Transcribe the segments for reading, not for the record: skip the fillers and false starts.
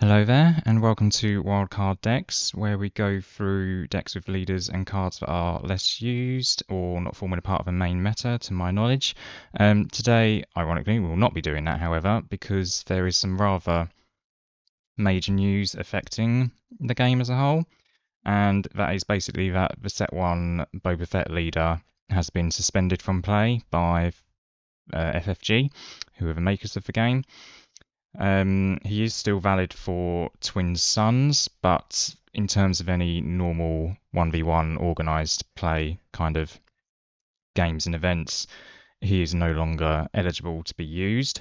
Hello there, and welcome to Wildcard Decks, where we go through decks with leaders and cards that are less used or not forming a part of a main meta, to my knowledge. Today, ironically, we will not be doing that, however, because there is some rather major news affecting the game as a whole, and that is basically that the Set 1 Boba Fett leader has been suspended from play by FFG, who are the makers of the game. He is still valid for Twin Suns, but in terms of any normal 1v1 organized play kind of games and events, he is no longer eligible to be used.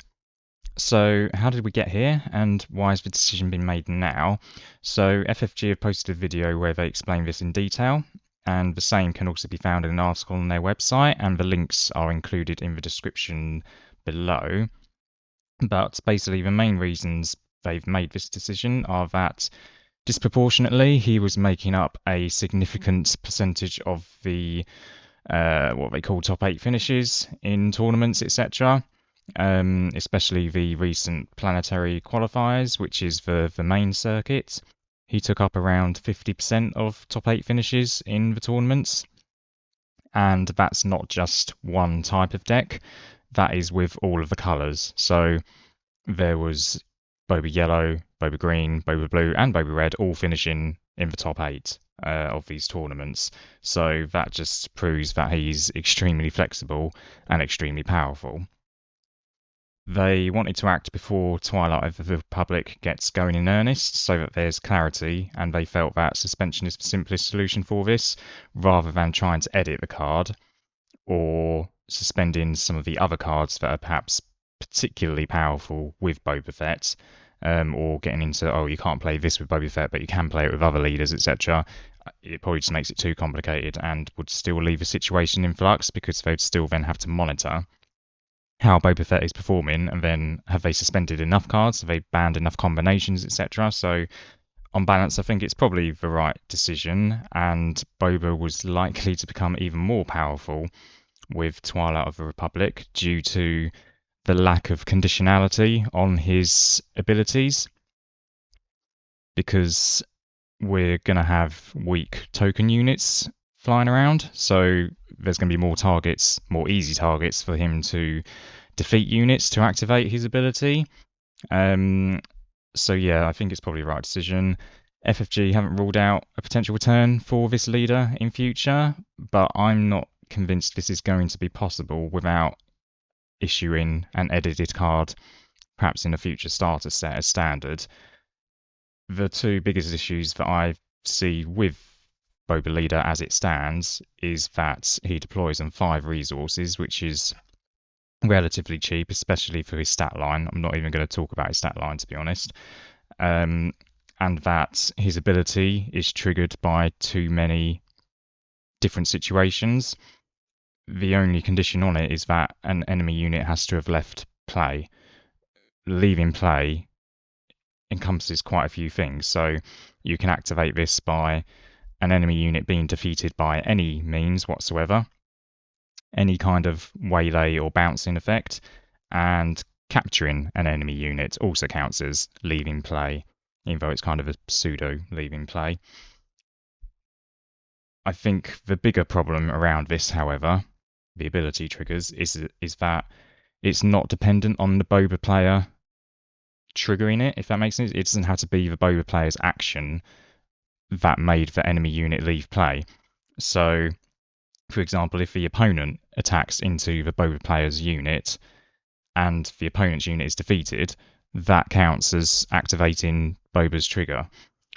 So, how did we get here, and why has the decision been made now? So, FFG have posted a video where they explain this in detail, and the same can also be found in an article on their website, and the links are included in the description below. But basically, the main reasons they've made this decision are that disproportionately he was making up a significant percentage of the what they call top 8 finishes in tournaments, etc. Especially the recent planetary qualifiers, which is the main circuit. He took up around 50% of top 8 finishes in the tournaments, and that's not just one type of deck. That is with all of the colours. So there was Boba Yellow, Boba Green, Boba Blue, and Boba Red all finishing in the top 8 of these tournaments. So that just proves that he's extremely flexible and extremely powerful. They wanted to act before Twilight of the Republic gets going in earnest so that there's clarity, and they felt that suspension is the simplest solution for this, rather than trying to edit the card or suspending some of the other cards that are perhaps particularly powerful with Boba Fett, or getting into, oh, you can't play this with Boba Fett, but you can play it with other leaders, etc. It probably just makes it too complicated and would still leave a situation in flux because they'd still then have to monitor how Boba Fett is performing, and then have they suspended enough cards, have they banned enough combinations, etc. So on balance, I think it's probably the right decision, and Boba was likely to become even more powerful with Twilight of the Republic due to the lack of conditionality on his abilities, because we're going to have weak token units flying around, so there's going to be more targets, more easy targets for him to defeat units to activate his ability. So yeah, I think it's probably the right decision. FFG haven't ruled out a potential return for this leader in future, but I'm not convinced this is going to be possible without issuing an edited card, perhaps in a future starter set as standard. The two biggest issues that I see with Boba Leader as it stands is that he deploys on 5 resources, which is relatively cheap, especially for his stat line. I'm not even going to talk about his stat line, to be honest. And that his ability is triggered by too many different situations. The only condition on it is that an enemy unit has to have left play. Leaving play encompasses quite a few things. So you can activate this by an enemy unit being defeated by any means whatsoever, any kind of waylay or bouncing effect, and capturing an enemy unit also counts as leaving play, even though it's kind of a pseudo leaving play. I think the bigger problem around this, however, the ability triggers, is that it's not dependent on the Boba player triggering it, if that makes sense. It doesn't have to be the Boba player's action that made the enemy unit leave play. So, for example, if the opponent attacks into the Boba player's unit and the opponent's unit is defeated, that counts as activating Boba's trigger.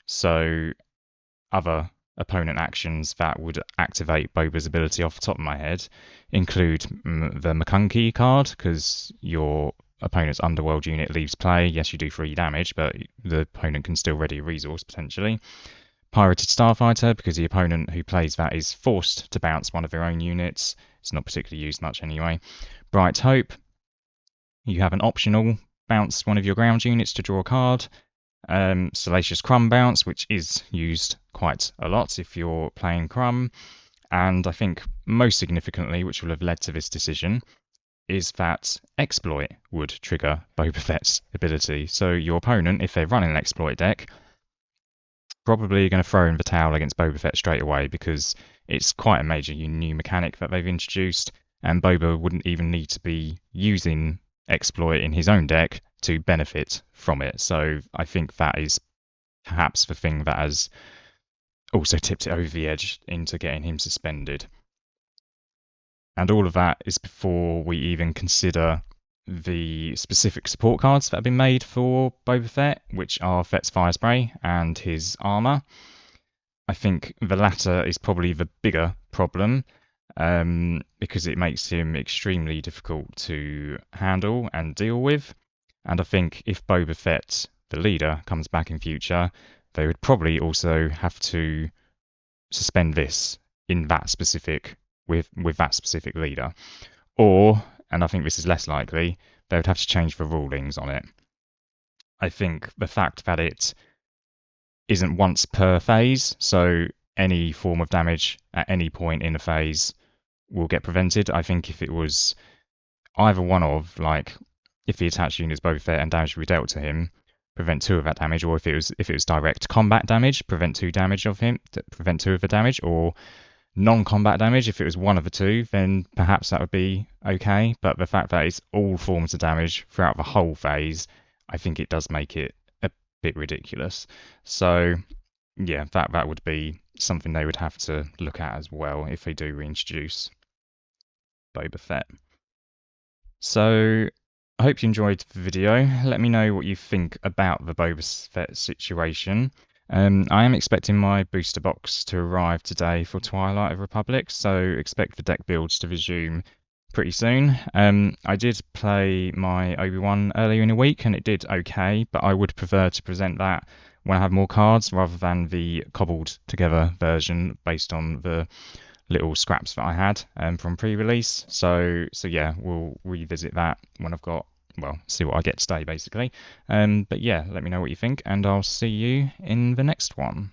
So, other opponent actions that would activate Boba's ability off the top of my head include the McCunky card, because your opponent's underworld unit leaves play. Yes, you do 3 damage, but the opponent can still ready a resource potentially. Pirated Starfighter, because the opponent who plays that is forced to bounce one of their own units. It's not particularly used much anyway. Bright Hope, you have an optional bounce one of your ground units to draw a card. Salacious Crumb Bounce, which is used quite a lot if you're playing Crumb. And I think most significantly, which will have led to this decision, is that exploit would trigger Boba Fett's ability. So your opponent, if they're running an exploit deck, probably going to throw in the towel against Boba Fett straight away because it's quite a major new mechanic that they've introduced, and Boba wouldn't even need to be using exploit in his own deck to benefit from it. So I think that is perhaps the thing that has also tipped it over the edge into getting him suspended. And all of that is before we even consider the specific support cards that have been made for Boba Fett, which are Fett's Fire Spray and his armor. I think the latter is probably the bigger problem because it makes him extremely difficult to handle and deal with. And I think if Boba Fett, the leader, comes back in future, they would probably also have to suspend this in that specific with that specific leader. Or, and I think this is less likely, they would have to change the rulings on it. I think the fact that it isn't once per phase, so any form of damage at any point in the phase will get prevented. I think if it was either one of, like, if the attached unit is Boba Fett and damage will be dealt to him, prevent 2 of that damage, or if it was direct combat damage, prevent 2 damage of him, prevent 2 of the damage, or non-combat damage, if it was one of the 2, then perhaps that would be okay. But the fact that it's all forms of damage throughout the whole phase, I think it does make it a bit ridiculous. So yeah, that would be something they would have to look at as well if they do reintroduce Boba Fett. So I hope you enjoyed the video. Let me know what you think about the Boba Fett situation. I am expecting my booster box to arrive today for Twilight of Republic, so expect the deck builds to resume pretty soon. I did play my Obi-Wan earlier in the week and it did okay, but I would prefer to present that when I have more cards rather than the cobbled together version based on the little scraps that I had from pre-release. So yeah, we'll revisit that when I've got, well, see what I get today basically. But yeah, let me know what you think and I'll see you in the next one.